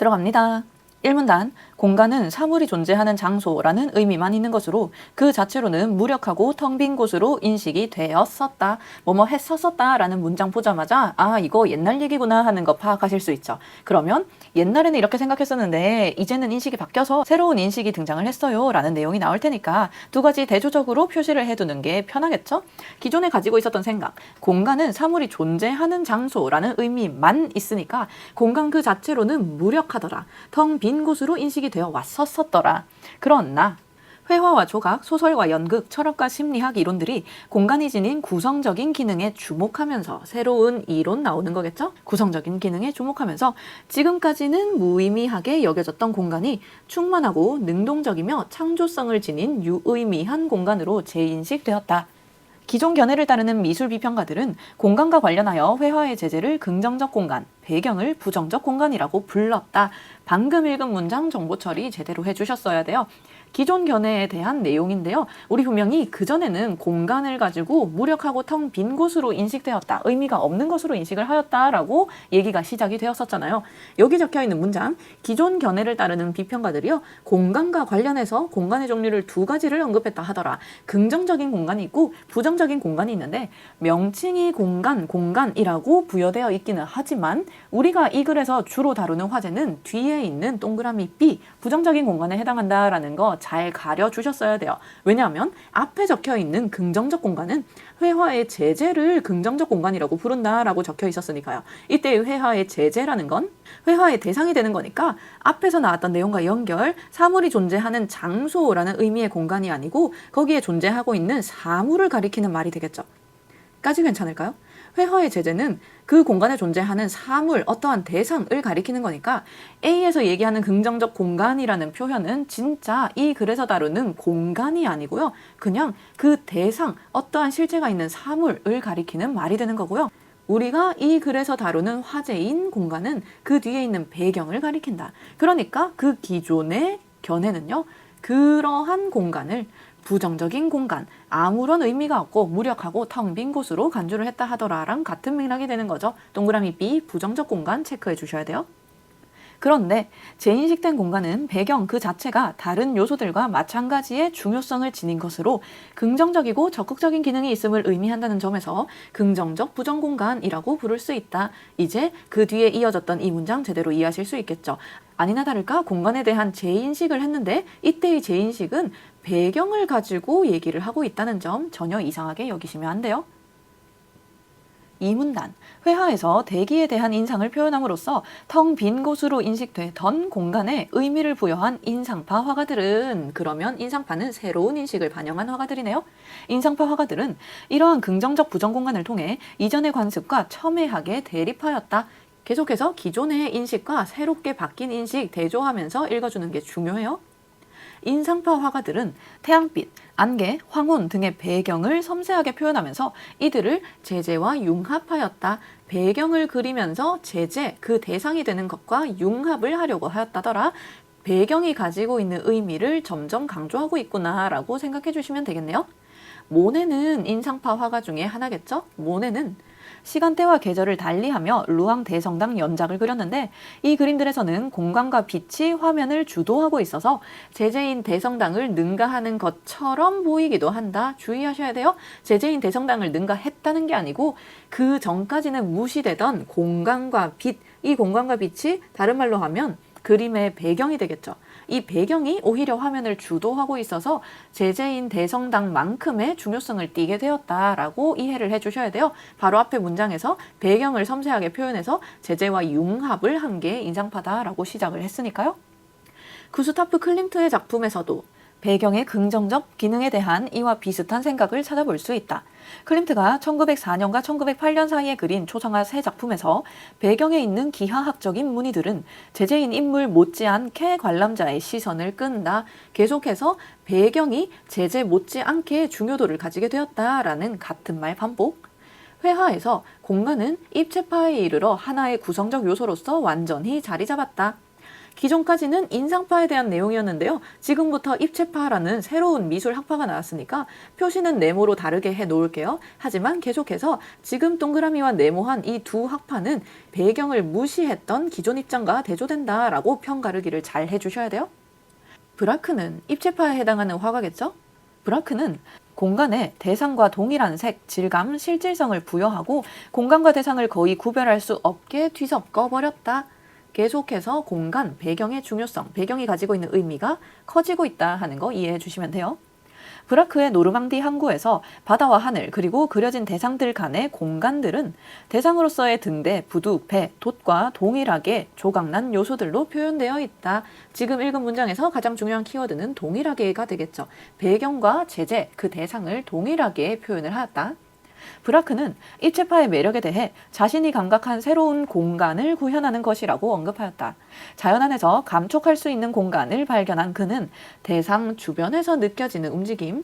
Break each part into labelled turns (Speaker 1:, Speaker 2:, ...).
Speaker 1: 들어갑니다. 1문단 공간은 사물이 존재하는 장소라는 의미만 있는 것으로 그 자체로는 무력하고 텅 빈 곳으로 인식이 되었었다. 뭐뭐 했었었다 라는 문장 보자마자 아 이거 옛날 얘기구나 하는 거 파악하실 수 있죠. 그러면 옛날에는 이렇게 생각했었는데 이제는 인식이 바뀌어서 새로운 인식이 등장을 했어요 라는 내용이 나올 테니까 두 가지 대조적으로 표시를 해두는 게 편하겠죠. 기존에 가지고 있었던 생각 공간은 사물이 존재하는 장소라는 의미만 있으니까 공간 그 자체로는 무력하더라. 텅 빈 곳으로 인식이 되어 왔었더라. 그러나 회화와 조각, 소설과 연극, 철학과 심리학 이론들이 공간이 지닌 구성적인 기능에 주목하면서 새로운 이론 나오는 거겠죠? 구성적인 기능에 주목하면서 지금까지는 무의미하게 여겨졌던 공간이 충만하고 능동적이며 창조성을 지닌 유의미한 공간으로 재인식되었다. 기존 견해를 따르는 미술 비평가들은 공간과 관련하여 회화의 제재를 긍정적 공간, 배경을 부정적 공간이라고 불렀다. 방금 읽은 문장 정보 처리 제대로 해주셨어야 돼요. 기존 견해에 대한 내용인데요. 우리 분명히 그전에는 공간을 가지고 무력하고 텅 빈 곳으로 인식되었다. 의미가 없는 것으로 인식을 하였다라고 얘기가 시작이 되었었잖아요. 여기 적혀있는 문장, 기존 견해를 따르는 비평가들이요. 공간과 관련해서 공간의 종류를 두 가지를 언급했다 하더라. 긍정적인 공간이 있고 부정적인 공간이 있는데 명칭이 공간이라고 부여되어 있기는 하지만 우리가 이 글에서 주로 다루는 화제는 뒤에 있는 동그라미 B, 부정적인 공간에 해당한다라는 거 잘 가려주셨어야 돼요. 왜냐하면 앞에 적혀있는 긍정적 공간은 회화의 제재를 긍정적 공간이라고 부른다라고 적혀 있었으니까요. 이때의 회화의 제재라는 건 회화의 대상이 되는 거니까 앞에서 나왔던 내용과 연결, 사물이 존재하는 장소라는 의미의 공간이 아니고 거기에 존재하고 있는 사물을 가리키는 말이 되겠죠. 까지 괜찮을까요? 회화의 제재는 그 공간에 존재하는 사물, 어떠한 대상을 가리키는 거니까 A에서 얘기하는 긍정적 공간이라는 표현은 진짜 이 글에서 다루는 공간이 아니고요. 그냥 그 대상, 어떠한 실체가 있는 사물을 가리키는 말이 되는 거고요. 우리가 이 글에서 다루는 화제인 공간은 그 뒤에 있는 배경을 가리킨다. 그러니까 그 기존의 견해는요. 그러한 공간을 부정적인 공간, 아무런 의미가 없고 무력하고 텅 빈 곳으로 간주를 했다 하더라랑 같은 맥락이 되는 거죠. 동그라미 B, 부정적 공간 체크해 주셔야 돼요. 그런데 재인식된 공간은 배경 그 자체가 다른 요소들과 마찬가지의 중요성을 지닌 것으로 긍정적이고 적극적인 기능이 있음을 의미한다는 점에서 긍정적 부정공간이라고 부를 수 있다. 이제 그 뒤에 이어졌던 이 문장 제대로 이해하실 수 있겠죠. 아니나 다를까 공간에 대한 재인식을 했는데 이때의 재인식은 배경을 가지고 얘기를 하고 있다는 점 전혀 이상하게 여기시면 안 돼요. 이 문단, 회화에서 대기에 대한 인상을 표현함으로써 텅 빈 곳으로 인식되던 공간에 의미를 부여한 인상파 화가들은 그러면 인상파는 새로운 인식을 반영한 화가들이네요. 인상파 화가들은 이러한 긍정적 부정 공간을 통해 이전의 관습과 첨예하게 대립하였다. 계속해서 기존의 인식과 새롭게 바뀐 인식 대조하면서 읽어주는 게 중요해요. 인상파 화가들은 태양빛, 안개, 황혼 등의 배경을 섬세하게 표현하면서 이들을 제재와 융합하였다. 배경을 그리면서 제재, 그 대상이 되는 것과 융합을 하려고 하였다더라. 배경이 가지고 있는 의미를 점점 강조하고 있구나라고 생각해 주시면 되겠네요. 모네는 인상파 화가 중에 하나겠죠? 모네는 시간대와 계절을 달리하며 루앙 대성당 연작을 그렸는데 이 그림들에서는 공간과 빛이 화면을 주도하고 있어서 제재인 대성당을 능가하는 것처럼 보이기도 한다. 주의하셔야 돼요. 제재인 대성당을 능가했다는 게 아니고 그 전까지는 무시되던 공간과 빛, 이 공간과 빛이 다른 말로 하면 그림의 배경이 되겠죠. 이 배경이 오히려 화면을 주도하고 있어서 제재인 대성당만큼의 중요성을 띠게 되었다라고 이해를 해주셔야 돼요. 바로 앞에 문장에서 배경을 섬세하게 표현해서 제재와 융합을 한 게 인상파다라고 시작을 했으니까요. 구스타프 클림트의 작품에서도 배경의 긍정적 기능에 대한 이와 비슷한 생각을 찾아볼 수 있다. 클림트가 1904년과 1908년 사이에 그린 초상화 세 작품에서 배경에 있는 기하학적인 무늬들은 제재인 인물 못지않게 관람자의 시선을 끈다. 계속해서 배경이 제재 못지않게 중요도를 가지게 되었다라는 같은 말 반복. 회화에서 공간은 입체파에 이르러 하나의 구성적 요소로서 완전히 자리 잡았다. 기존까지는 인상파에 대한 내용이었는데요. 지금부터 입체파라는 새로운 미술 학파가 나왔으니까 표시는 네모로 다르게 해 놓을게요. 하지만 계속해서 지금 동그라미와 네모한 이 두 학파는 배경을 무시했던 기존 입장과 대조된다라고 편가르기를 잘 해주셔야 돼요. 브라크는 입체파에 해당하는 화가겠죠? 브라크는 공간에 대상과 동일한 색, 질감, 실질성을 부여하고 공간과 대상을 거의 구별할 수 없게 뒤섞어 버렸다. 계속해서 공간, 배경의 중요성, 배경이 가지고 있는 의미가 커지고 있다 하는 거 이해해 주시면 돼요. 브라크의 노르망디 항구에서 바다와 하늘 그리고 그려진 대상들 간의 공간들은 대상으로서의 등대, 부두, 배, 돛과 동일하게 조각난 요소들로 표현되어 있다. 지금 읽은 문장에서 가장 중요한 키워드는 동일하게가 되겠죠. 배경과 제재, 그 대상을 동일하게 표현을 하였다. 브라크는 입체파의 매력에 대해 자신이 감각한 새로운 공간을 구현하는 것이라고 언급하였다. 자연 안에서 감촉할 수 있는 공간을 발견한 그는 대상 주변에서 느껴지는 움직임,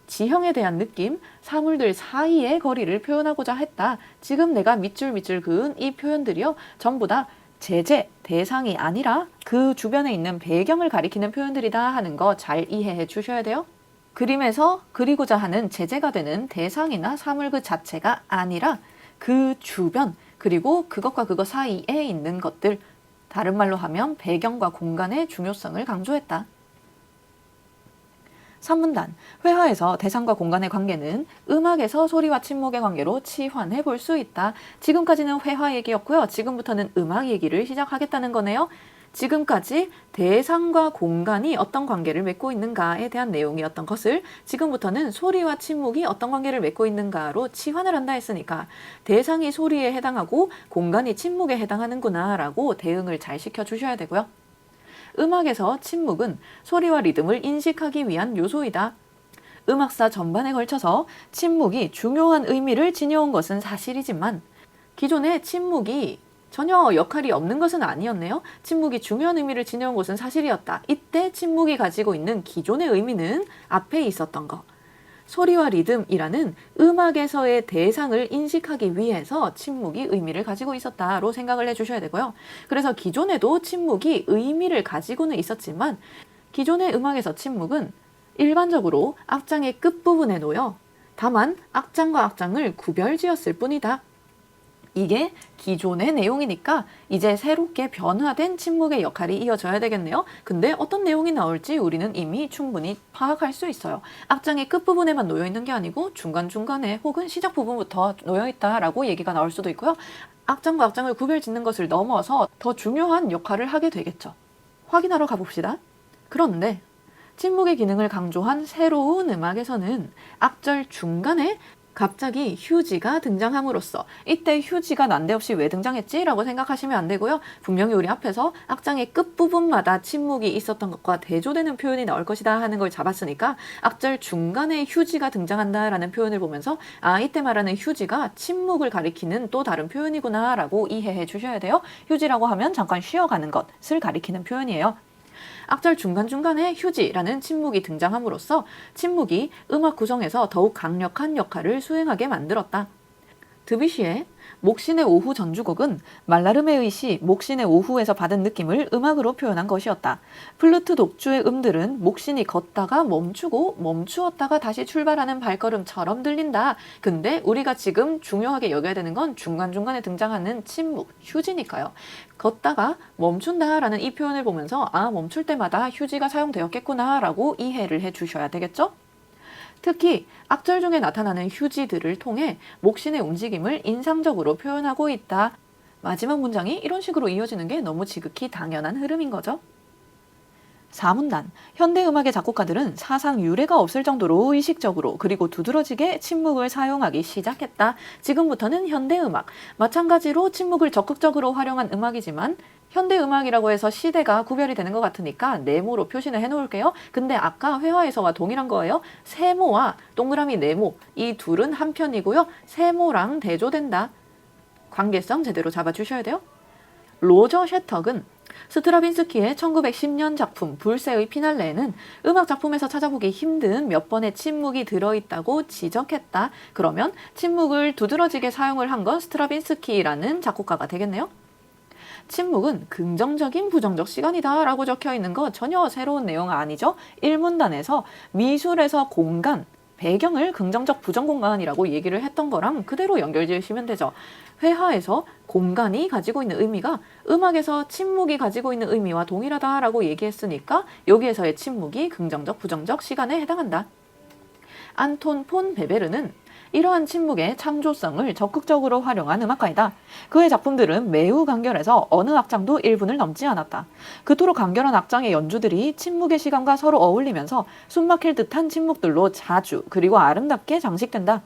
Speaker 1: 지형에 대한 느낌, 사물들 사이의 거리를 표현하고자 했다. 지금 내가 밑줄 그은 이 표현들이요, 전부 다 제재, 대상이 아니라 그 주변에 있는 배경을 가리키는 표현들이다 하는 거 잘 이해해 주셔야 돼요. 그림에서 그리고자 하는 제재가 되는 대상이나 사물 그 자체가 아니라 그 주변, 그리고 그것과 그것 사이에 있는 것들, 다른 말로 하면 배경과 공간의 중요성을 강조했다. 3문단, 회화에서 대상과 공간의 관계는 음악에서 소리와 침묵의 관계로 치환해 볼 수 있다. 지금까지는 회화 얘기였고요. 지금부터는 음악 얘기를 시작하겠다는 거네요. 지금까지 대상과 공간이 어떤 관계를 맺고 있는가에 대한 내용이었던 것을 지금부터는 소리와 침묵이 어떤 관계를 맺고 있는가로 치환을 한다 했으니까 대상이 소리에 해당하고 공간이 침묵에 해당하는구나 라고 대응을 잘 시켜주셔야 되고요. 음악에서 침묵은 소리와 리듬을 인식하기 위한 요소이다. 음악사 전반에 걸쳐서 침묵이 중요한 의미를 지녀온 것은 사실이지만 기존의 침묵이 전혀 역할이 없는 것은 아니었네요. 침묵이 중요한 의미를 지녀온 것은 사실이었다. 이때 침묵이 가지고 있는 기존의 의미는 앞에 있었던 것. 소리와 리듬이라는 음악에서의 대상을 인식하기 위해서 침묵이 의미를 가지고 있었다로 생각을 해주셔야 되고요. 그래서 기존에도 침묵이 의미를 가지고는 있었지만 기존의 음악에서 침묵은 일반적으로 악장의 끝부분에 놓여 다만 악장과 악장을 구별지었을 뿐이다. 이게 기존의 내용이니까 이제 새롭게 변화된 침묵의 역할이 이어져야 되겠네요. 근데 어떤 내용이 나올지 우리는 이미 충분히 파악할 수 있어요. 악장의 끝부분에만 놓여있는 게 아니고 중간중간에 혹은 시작 부분부터 놓여있다라고 얘기가 나올 수도 있고요. 악장과 악장을 구별짓는 것을 넘어서 더 중요한 역할을 하게 되겠죠. 확인하러 가봅시다. 그런데 침묵의 기능을 강조한 새로운 음악에서는 악절 중간에 갑자기 휴지가 등장함으로써 이때 휴지가 난데없이 왜 등장했지? 라고 생각하시면 안 되고요. 분명히 우리 앞에서 악장의 끝부분마다 침묵이 있었던 것과 대조되는 표현이 나올 것이다 하는 걸 잡았으니까 악절 중간에 휴지가 등장한다라는 표현을 보면서 아, 이때 말하는 휴지가 침묵을 가리키는 또 다른 표현이구나 라고 이해해 주셔야 돼요. 휴지라고 하면 잠깐 쉬어가는 것을 가리키는 표현이에요. 악절 중간중간에 휴지라는 침묵이 등장함으로써 침묵이 음악 구성에서 더욱 강력한 역할을 수행하게 만들었다. 드뷔시의 목신의 오후 전주곡은 말라르메의 시 목신의 오후에서 받은 느낌을 음악으로 표현한 것이었다. 플루트 독주의 음들은 목신이 걷다가 멈추고 멈추었다가 다시 출발하는 발걸음처럼 들린다. 근데 우리가 지금 중요하게 여겨야 되는 건 중간중간에 등장하는 침묵, 휴지니까요. 걷다가 멈춘다라는 이 표현을 보면서 아, 멈출 때마다 휴지가 사용되었겠구나 라고 이해를 해 주셔야 되겠죠? 특히 악절 중에 나타나는 휴지들을 통해 목신의 움직임을 인상적으로 표현하고 있다. 마지막 문장이 이런 식으로 이어지는 게 너무 지극히 당연한 흐름인 거죠. 4문단, 현대음악의 작곡가들은 사상 유례가 없을 정도로 의식적으로 그리고 두드러지게 침묵을 사용하기 시작했다. 지금부터는 현대음악, 마찬가지로 침묵을 적극적으로 활용한 음악이지만 현대음악이라고 해서 시대가 구별이 되는 것 같으니까 네모로 표시를 해놓을게요. 근데 아까 회화에서와 동일한 거예요. 세모와 동그라미 네모, 이 둘은 한 편이고요. 세모랑 대조된다. 관계성 제대로 잡아주셔야 돼요. 로저 셰턱은 스트라빈스키의 1910년 작품 불새의 피날레에는 음악 작품에서 찾아보기 힘든 몇 번의 침묵이 들어있다고 지적했다. 그러면 침묵을 두드러지게 사용을 한 건 스트라빈스키라는 작곡가가 되겠네요. 침묵은 긍정적인 부정적 시간이다 라고 적혀 있는 거 전혀 새로운 내용 아니죠? 1문단에서 미술에서 공간, 배경을 긍정적 부정 공간이라고 얘기를 했던 거랑 그대로 연결지으시면 되죠. 회화에서 공간이 가지고 있는 의미가 음악에서 침묵이 가지고 있는 의미와 동일하다라고 얘기했으니까 여기에서의 침묵이 긍정적 부정적 시간에 해당한다. 안톤 폰 베베르는 이러한 침묵의 창조성을 적극적으로 활용한 음악가이다. 그의 작품들은 매우 간결해서 어느 악장도 1분을 넘지 않았다. 그토록 간결한 악장의 연주들이 침묵의 시간과 서로 어울리면서 숨막힐 듯한 침묵들로 자주 그리고 아름답게 장식된다.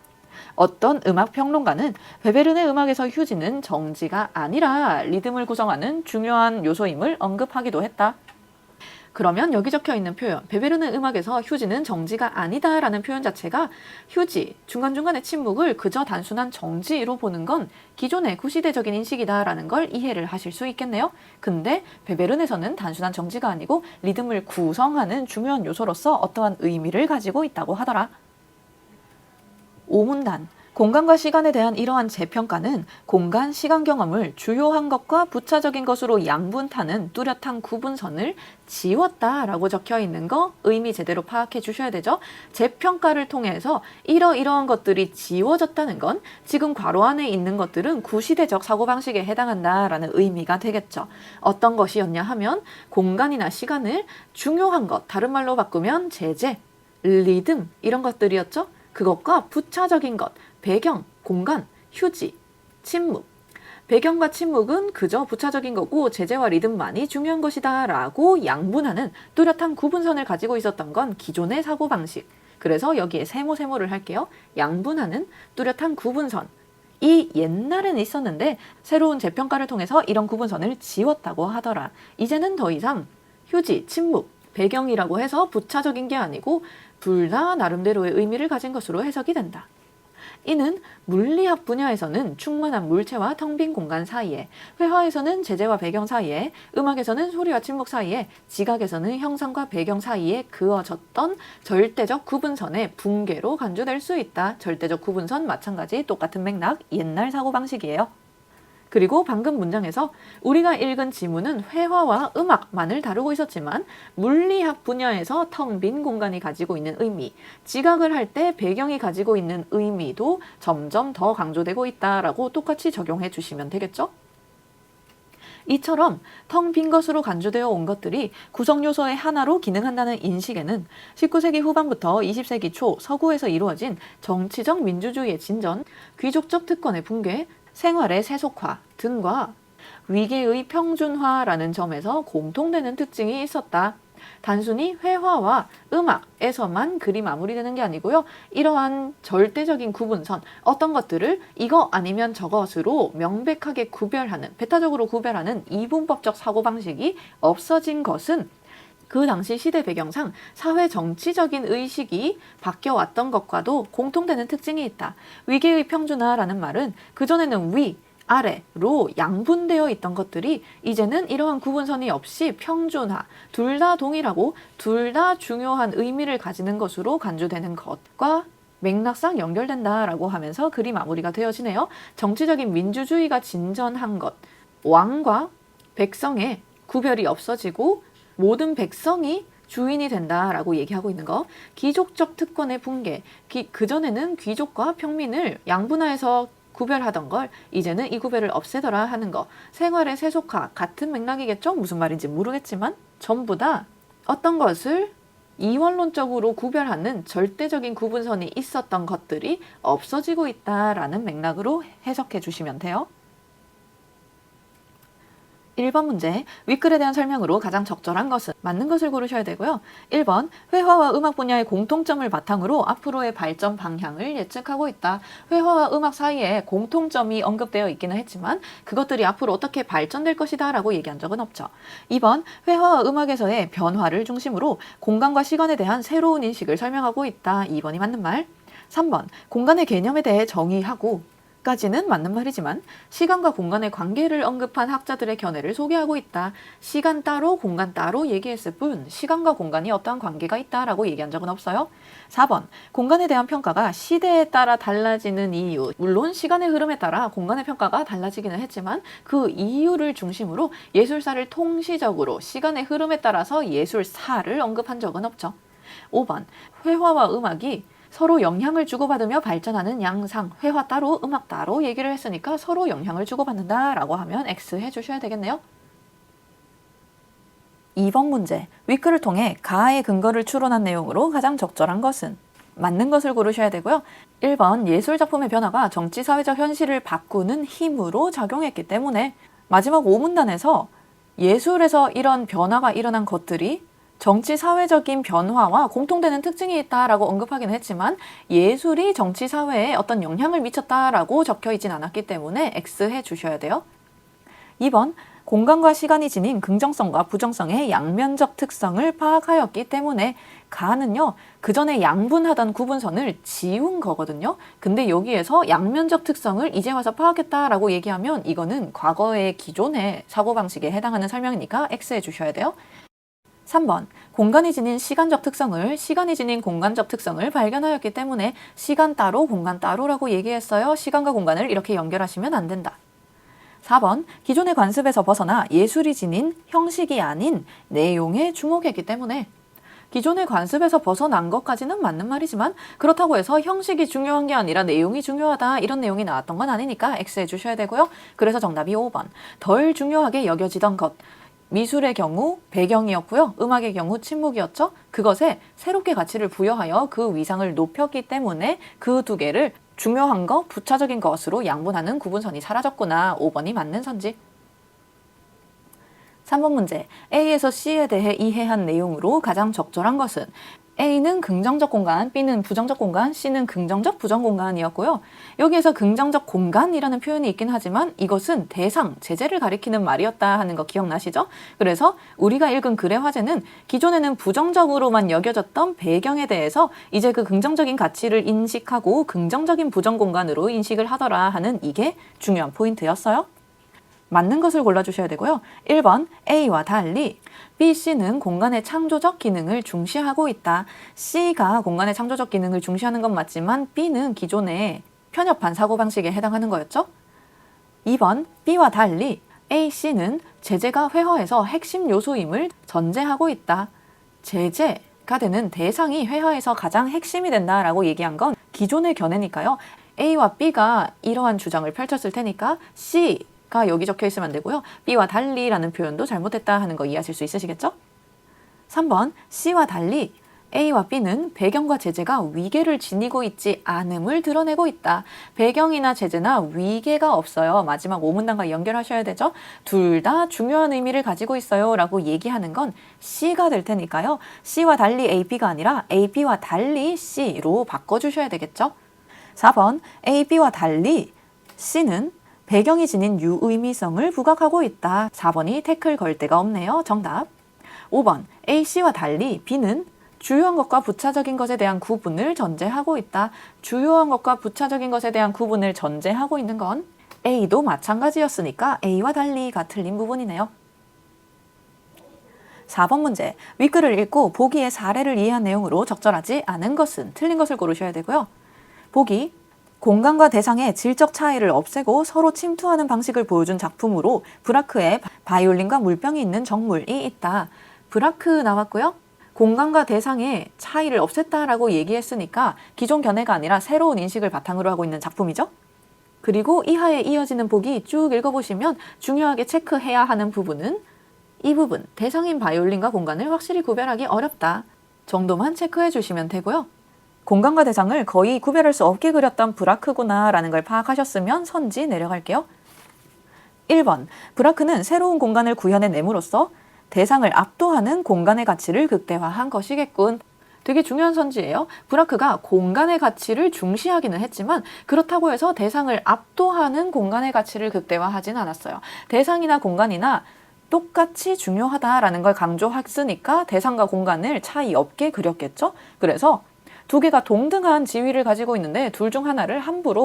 Speaker 1: 어떤 음악 평론가는 베베른의 음악에서 휴지는 정지가 아니라 리듬을 구성하는 중요한 요소임을 언급하기도 했다. 그러면 여기 적혀 있는 표현, 베베르는 음악에서 휴지는 정지가 아니다 라는 표현 자체가 휴지, 중간중간의 침묵을 그저 단순한 정지로 보는 건 기존의 구시대적인 인식이다 라는 걸 이해를 하실 수 있겠네요. 근데 베베른에서는 단순한 정지가 아니고 리듬을 구성하는 중요한 요소로서 어떠한 의미를 가지고 있다고 하더라. 5문단 공간과 시간에 대한 이러한 재평가는 공간, 시간 경험을 주요한 것과 부차적인 것으로 양분타는 뚜렷한 구분선을 지웠다라고 적혀 있는 거 의미 제대로 파악해 주셔야 되죠. 재평가를 통해서 이러이러한 것들이 지워졌다는 건 지금 괄호 안에 있는 것들은 구시대적 사고방식에 해당한다라는 의미가 되겠죠. 어떤 것이었냐 하면 공간이나 시간을 중요한 것, 다른 말로 바꾸면 제재, 리듬 이런 것들이었죠. 그것과 부차적인 것, 배경, 공간, 휴지, 침묵. 배경과 침묵은 그저 부차적인 거고 제재와 리듬만이 중요한 것이다 라고 양분하는 뚜렷한 구분선을 가지고 있었던 건 기존의 사고방식. 그래서 여기에 세모를 할게요. 양분하는 뚜렷한 구분선. 이 옛날엔 있었는데 새로운 재평가를 통해서 이런 구분선을 지웠다고 하더라. 이제는 더 이상 휴지, 침묵, 배경이라고 해서 부차적인 게 아니고 둘 다 나름대로의 의미를 가진 것으로 해석이 된다. 이는 물리학 분야에서는 충만한 물체와 텅 빈 공간 사이에, 회화에서는 제재와 배경 사이에, 음악에서는 소리와 침묵 사이에, 지각에서는 형상과 배경 사이에 그어졌던 절대적 구분선의 붕괴로 간주될 수 있다. 절대적 구분선 마찬가지 똑같은 맥락, 옛날 사고방식이에요. 그리고 방금 문장에서 우리가 읽은 지문은 회화와 음악만을 다루고 있었지만 물리학 분야에서 텅 빈 공간이 가지고 있는 의미, 지각을 할 때 배경이 가지고 있는 의미도 점점 더 강조되고 있다라고 똑같이 적용해 주시면 되겠죠? 이처럼 텅 빈 것으로 간주되어 온 것들이 구성 요소의 하나로 기능한다는 인식에는 19세기 후반부터 20세기 초 서구에서 이루어진 정치적 민주주의의 진전, 귀족적 특권의 붕괴, 생활의 세속화 등과 위계의 평준화라는 점에서 공통되는 특징이 있었다. 단순히 회화와 음악에서만 글이 마무리되는 게 아니고요. 이러한 절대적인 구분선, 어떤 것들을 이거 아니면 저것으로 명백하게 구별하는, 배타적으로 구별하는 이분법적 사고방식이 없어진 것은 그 당시 시대 배경상 사회 정치적인 의식이 바뀌어왔던 것과도 공통되는 특징이 있다. 위계의 평준화라는 말은 그전에는 위, 아래로 양분되어 있던 것들이 이제는 이러한 구분선이 없이 평준화, 둘 다 동일하고 둘 다 중요한 의미를 가지는 것으로 간주되는 것과 맥락상 연결된다라고 하면서 글이 마무리가 되어지네요. 정치적인 민주주의가 진전한 것, 왕과 백성의 구별이 없어지고 모든 백성이 주인이 된다라고 얘기하고 있는 거. 귀족적 특권의 붕괴. 그전에는 귀족과 평민을 양분화해서 구별하던 걸 이제는 이 구별을 없애더라 하는 거. 생활의 세속화 같은 맥락이겠죠? 무슨 말인지 모르겠지만 전부 다 어떤 것을 이원론적으로 구별하는 절대적인 구분선이 있었던 것들이 없어지고 있다라는 맥락으로 해석해 주시면 돼요. 1번 문제, 윗글에 대한 설명으로 가장 적절한 것은 맞는 것을 고르셔야 되고요. 1번, 회화와 음악 분야의 공통점을 바탕으로 앞으로의 발전 방향을 예측하고 있다. 회화와 음악 사이에 공통점이 언급되어 있기는 했지만 그것들이 앞으로 어떻게 발전될 것이다 라고 얘기한 적은 없죠. 2번, 회화와 음악에서의 변화를 중심으로 공간과 시간에 대한 새로운 인식을 설명하고 있다. 2번이 맞는 말. 3번, 공간의 개념에 대해 정의하고 까지는 맞는 말이지만 시간과 공간의 관계를 언급한 학자들의 견해를 소개하고 있다. 시간 따로 공간 따로 얘기했을 뿐 시간과 공간이 어떠한 관계가 있다라고 얘기한 적은 없어요. 4번 공간에 대한 평가가 시대에 따라 달라지는 이유. 물론 시간의 흐름에 따라 공간의 평가가 달라지기는 했지만 그 이유를 중심으로 예술사를 통시적으로 시간의 흐름에 따라서 예술사를 언급한 적은 없죠. 5번 회화와 음악이 서로 영향을 주고받으며 발전하는 양상, 회화 따로 음악 따로 얘기를 했으니까 서로 영향을 주고받는다 라고 하면 X 해주셔야 되겠네요. 2번 문제, 윗글을 통해 가의 근거를 추론한 내용으로 가장 적절한 것은? 맞는 것을 고르셔야 되고요. 1번 예술작품의 변화가 정치사회적 현실을 바꾸는 힘으로 작용했기 때문에 마지막 5문단에서 예술에서 이런 변화가 일어난 것들이 정치사회적인 변화와 공통되는 특징이 있다라고 언급하기는 했지만 예술이 정치사회에 어떤 영향을 미쳤다라고 적혀 있진 않았기 때문에 X 해주셔야 돼요. 2번 공간과 시간이 지닌 긍정성과 부정성의 양면적 특성을 파악하였기 때문에 가는요 그 전에 양분하던 구분선을 지운 거거든요. 근데 여기에서 양면적 특성을 이제 와서 파악했다라고 얘기하면 이거는 과거의 기존의 사고방식에 해당하는 설명이니까 X 해주셔야 돼요. 3번 공간이 지닌 시간적 특성을 시간이 지닌 공간적 특성을 발견하였기 때문에 시간 따로 공간 따로라고 얘기했어요. 시간과 공간을 이렇게 연결하시면 안 된다. 4번 기존의 관습에서 벗어나 예술이 지닌 형식이 아닌 내용에 주목했기 때문에 기존의 관습에서 벗어난 것까지는 맞는 말이지만 그렇다고 해서 형식이 중요한 게 아니라 내용이 중요하다 이런 내용이 나왔던 건 아니니까 X 해주셔야 되고요. 그래서 정답이 5번 덜 중요하게 여겨지던 것. 미술의 경우 배경이었고요. 음악의 경우 침묵이었죠. 그것에 새롭게 가치를 부여하여 그 위상을 높였기 때문에 그 두 개를 중요한 것, 부차적인 것으로 양분하는 구분선이 사라졌구나. 5번이 맞는 선지. 3번 문제. A에서 C에 대해 이해한 내용으로 가장 적절한 것은? A는 긍정적 공간, B는 부정적 공간, C는 긍정적 부정 공간이었고요. 여기에서 긍정적 공간이라는 표현이 있긴 하지만 이것은 대상, 제재를 가리키는 말이었다 하는 거 기억나시죠? 그래서 우리가 읽은 글의 화제는 기존에는 부정적으로만 여겨졌던 배경에 대해서 이제 그 긍정적인 가치를 인식하고 긍정적인 부정 공간으로 인식을 하더라 하는 이게 중요한 포인트였어요. 맞는 것을 골라주셔야 되고요. 1번 A와 달리 B, C는 공간의 창조적 기능을 중시하고 있다. C가 공간의 창조적 기능을 중시하는 건 맞지만 B는 기존의 편협한 사고방식에 해당하는 거였죠. 2번 B와 달리 A, C는 제재가 회화에서 핵심 요소임을 전제하고 있다. 제재가 되는 대상이 회화에서 가장 핵심이 된다라고 얘기한 건 기존의 견해니까요. A와 B가 이러한 주장을 펼쳤을 테니까 C가 여기 적혀 있으면 안 되고요. B와 달리라는 표현도 잘못했다 하는 거 이해하실 수 있으시겠죠? 3번 C와 달리 A와 B는 배경과 제재가 위계를 지니고 있지 않음을 드러내고 있다. 배경이나 제재나 위계가 없어요. 마지막 5문단과 연결하셔야 되죠. 둘 다 중요한 의미를 가지고 있어요 라고 얘기하는 건 C가 될 테니까요. C와 달리 A, B가 아니라 A, B와 달리 C로 바꿔주셔야 되겠죠. 4번 A, B와 달리 C는 배경이 지닌 유의미성을 부각하고 있다. 4번이 태클 걸 데가 없네요. 정답. 5번 A, C와 달리 B는 주요한 것과 부차적인 것에 대한 구분을 전제하고 있다. 주요한 것과 부차적인 것에 대한 구분을 전제하고 있는 건 A도 마찬가지였으니까 A와 달리가 틀린 부분이네요. 4번 문제. 윗글을 읽고 보기의 사례를 이해한 내용으로 적절하지 않은 것은? 틀린 것을 고르셔야 되고요. 보기. 공간과 대상의 질적 차이를 없애고 서로 침투하는 방식을 보여준 작품으로 브라크의 바이올린과 물병이 있는 정물이 있다. 브라크 나왔고요. 공간과 대상의 차이를 없앴다라고 얘기했으니까 기존 견해가 아니라 새로운 인식을 바탕으로 하고 있는 작품이죠. 그리고 이하에 이어지는 보기 쭉 읽어보시면 중요하게 체크해야 하는 부분은 이 부분, 대상인 바이올린과 공간을 확실히 구별하기 어렵다 정도만 체크해 주시면 되고요. 공간과 대상을 거의 구별할 수 없게 그렸던 브라크구나 라는 걸 파악하셨으면 선지 내려갈게요. 1번, 브라크는 새로운 공간을 구현해냄으로써 대상을 압도하는 공간의 가치를 극대화한 것이겠군. 되게 중요한 선지예요. 브라크가 공간의 가치를 중시하기는 했지만 그렇다고 해서 대상을 압도하는 공간의 가치를 극대화하진 않았어요. 대상이나 공간이나 똑같이 중요하다라는 걸 강조했으니까 대상과 공간을 차이 없게 그렸겠죠. 그래서 두 개가 동등한 지위를 가지고 있는데 둘 중 하나를 함부로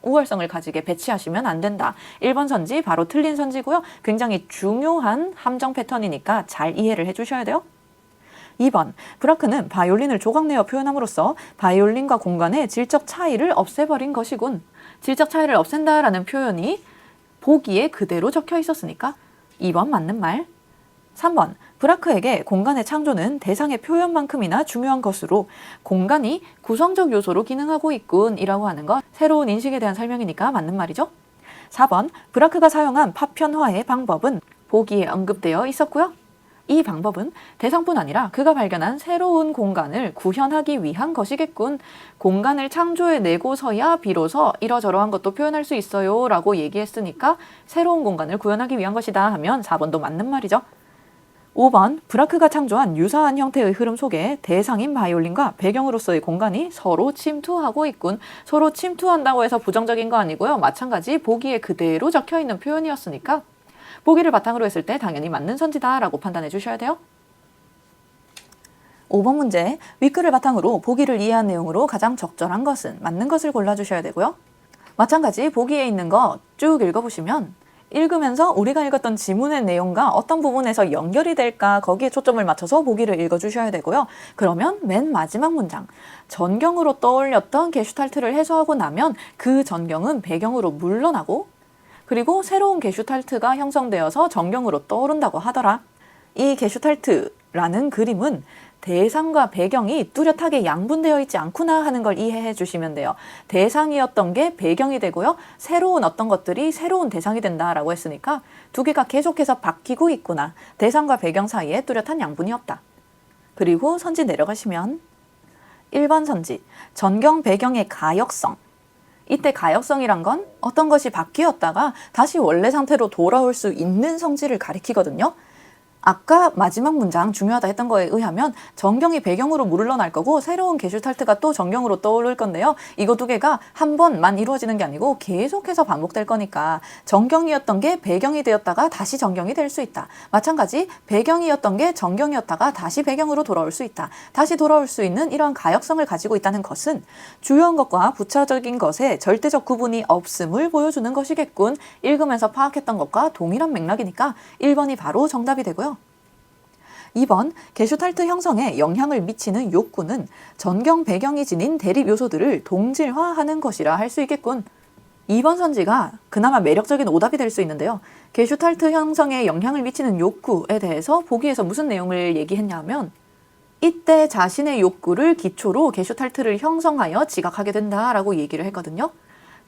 Speaker 1: 우월성을 가지게 배치하시면 안 된다. 1번 선지 바로 틀린 선지고요. 굉장히 중요한 함정 패턴이니까 잘 이해를 해주셔야 돼요. 2번, 브라크는 바이올린을 조각내어 표현함으로써 바이올린과 공간의 질적 차이를 없애버린 것이군. 질적 차이를 없앤다라는 표현이 보기에 그대로 적혀 있었으니까 2번 맞는 말. 3번, 브라크에게 공간의 창조는 대상의 표현만큼이나 중요한 것으로 공간이 구성적 요소로 기능하고 있군 이라고 하는 것 새로운 인식에 대한 설명이니까 맞는 말이죠. 4번, 브라크가 사용한 파편화의 방법은 보기에 언급되어 있었고요. 이 방법은 대상뿐 아니라 그가 발견한 새로운 공간을 구현하기 위한 것이겠군. 공간을 창조해내고서야 비로소 이러저러한 것도 표현할 수 있어요 라고 얘기했으니까 새로운 공간을 구현하기 위한 것이다 하면 4번도 맞는 말이죠. 5번, 브라크가 창조한 유사한 형태의 흐름 속에 대상인 바이올린과 배경으로서의 공간이 서로 침투하고 있군. 서로 침투한다고 해서 부정적인 거 아니고요. 마찬가지 보기에 그대로 적혀있는 표현이었으니까 보기를 바탕으로 했을 때 당연히 맞는 선지다 라고 판단해 주셔야 돼요. 5번 문제, 윗글을 바탕으로 보기를 이해한 내용으로 가장 적절한 것은 맞는 것을 골라주셔야 되고요. 마찬가지 보기에 있는 거 쭉 읽어보시면 읽으면서 우리가 읽었던 지문의 내용과 어떤 부분에서 연결이 될까 거기에 초점을 맞춰서 보기를 읽어주셔야 되고요. 그러면 맨 마지막 문장, 전경으로 떠올렸던 게슈탈트를 해소하고 나면 그 전경은 배경으로 물러나고 그리고 새로운 게슈탈트가 형성되어서 전경으로 떠오른다고 하더라. 이 게슈탈트라는 그림은 대상과 배경이 뚜렷하게 양분되어 있지 않구나 하는 걸 이해해 주시면 돼요. 대상이었던 게 배경이 되고요. 새로운 어떤 것들이 새로운 대상이 된다라고 했으니까 두 개가 계속해서 바뀌고 있구나. 대상과 배경 사이에 뚜렷한 양분이 없다. 그리고 선지 내려가시면 1번 선지, 전경 배경의 가역성. 이때 가역성이란 건 어떤 것이 바뀌었다가 다시 원래 상태로 돌아올 수 있는 성질을 가리키거든요. 아까 마지막 문장 중요하다 했던 거에 의하면 전경이 배경으로 물러날 거고 새로운 게슈탈트가 또 전경으로 떠오를 건데요. 이거 두 개가 한 번만 이루어지는 게 아니고 계속해서 반복될 거니까 전경이었던 게 배경이 되었다가 다시 전경이 될 수 있다. 마찬가지 배경이었던 게 전경이었다가 다시 배경으로 돌아올 수 있다. 다시 돌아올 수 있는 이런 가역성을 가지고 있다는 것은 주요한 것과 부차적인 것에 절대적 구분이 없음을 보여주는 것이겠군. 읽으면서 파악했던 것과 동일한 맥락이니까 1번이 바로 정답이 되고요. 2번, 게슈탈트 형성에 영향을 미치는 욕구는 전경 배경이 지닌 대립 요소들을 동질화하는 것이라 할 수 있겠군. 2번 선지가 그나마 매력적인 오답이 될 수 있는데요. 게슈탈트 형성에 영향을 미치는 욕구에 대해서 보기에서 무슨 내용을 얘기했냐면 이때 자신의 욕구를 기초로 게슈탈트를 형성하여 지각하게 된다라고 얘기를 했거든요.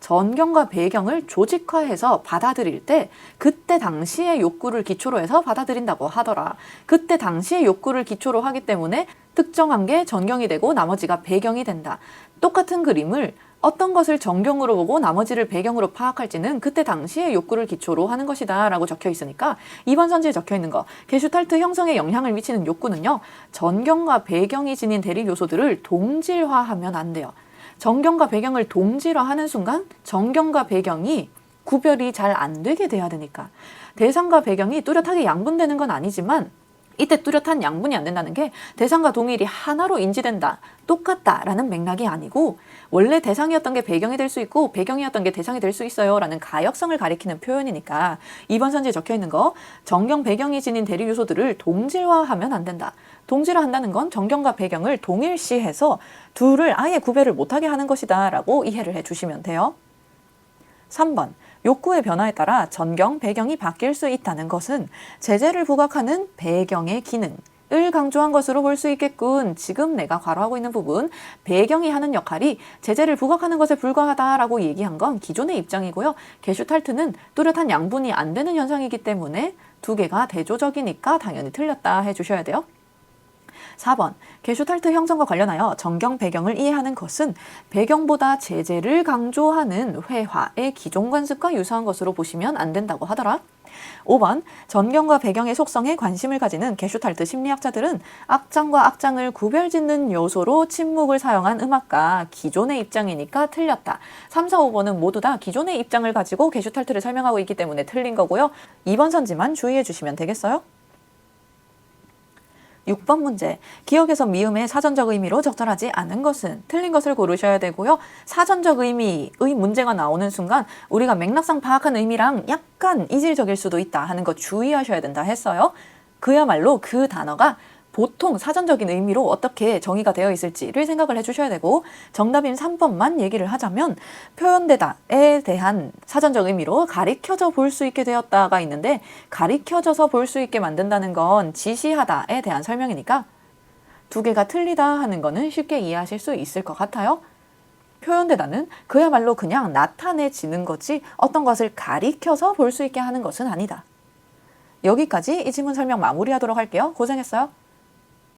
Speaker 1: 전경과 배경을 조직화해서 받아들일 때 그때 당시의 욕구를 기초로 해서 받아들인다고 하더라. 그때 당시의 욕구를 기초로 하기 때문에 특정한 게 전경이 되고 나머지가 배경이 된다. 똑같은 그림을 어떤 것을 전경으로 보고 나머지를 배경으로 파악할지는 그때 당시의 욕구를 기초로 하는 것이다 라고 적혀 있으니까 2번 선지에 적혀 있는 거 게슈탈트 형성에 영향을 미치는 욕구는요. 전경과 배경이 지닌 대립 요소들을 동질화하면 안 돼요. 전경과 배경을 동질화하는 순간 전경과 배경이 구별이 잘 안 되게 돼야 되니까 대상과 배경이 뚜렷하게 양분되는 건 아니지만 이때 뚜렷한 양분이 안 된다는 게 대상과 동일이 하나로 인지된다, 똑같다라는 맥락이 아니고 원래 대상이었던 게 배경이 될 수 있고 배경이었던 게 대상이 될 수 있어요 라는 가역성을 가리키는 표현이니까 2번 선지에 적혀있는 거 전경, 배경이 지닌 대립 요소들을 동질화하면 안 된다. 동질화한다는 건 전경과 배경을 동일시해서 둘을 아예 구별을 못하게 하는 것이다 라고 이해를 해주시면 돼요. 3번, 욕구의 변화에 따라 전경, 배경이 바뀔 수 있다는 것은 제재를 부각하는 배경의 기능을 강조한 것으로 볼 수 있겠군. 지금 내가 괄호하고 있는 부분, 배경이 하는 역할이 제재를 부각하는 것에 불과하다라고 얘기한 건 기존의 입장이고요. 게슈탈트는 뚜렷한 양분이 안 되는 현상이기 때문에 두 개가 대조적이니까 당연히 틀렸다 해주셔야 돼요. 4번, 게슈탈트 형성과 관련하여 전경, 배경을 이해하는 것은 배경보다 제재를 강조하는 회화의 기존 관습과 유사한 것으로 보시면 안 된다고 하더라. 5번, 전경과 배경의 속성에 관심을 가지는 게슈탈트 심리학자들은 악장과 악장을 구별짓는 요소로 침묵을 사용한 음악가 기존의 입장이니까 틀렸다. 3, 4, 5번은 모두 다 기존의 입장을 가지고 게슈탈트를 설명하고 있기 때문에 틀린 거고요. 2번 선지만 주의해 주시면 되겠어요? 6번 문제. 기억에서 미음의 사전적 의미로 적절하지 않은 것은 틀린 것을 고르셔야 되고요. 사전적 의미의 문제가 나오는 순간 우리가 맥락상 파악한 의미랑 약간 이질적일 수도 있다 하는 거 주의하셔야 된다 했어요. 그야말로 그 단어가 보통 사전적인 의미로 어떻게 정의가 되어 있을지를 생각을 해주셔야 되고, 정답인 3번만 얘기를 하자면 표현되다에 대한 사전적 의미로 가리켜져 볼 수 있게 되었다가 있는데, 가리켜져서 볼 수 있게 만든다는 건 지시하다에 대한 설명이니까 두 개가 틀리다 하는 거는 쉽게 이해하실 수 있을 것 같아요. 표현되다는 그야말로 그냥 나타내지는 거지 어떤 것을 가리켜서 볼 수 있게 하는 것은 아니다. 여기까지 이 지문 설명 마무리하도록 할게요. 고생했어요.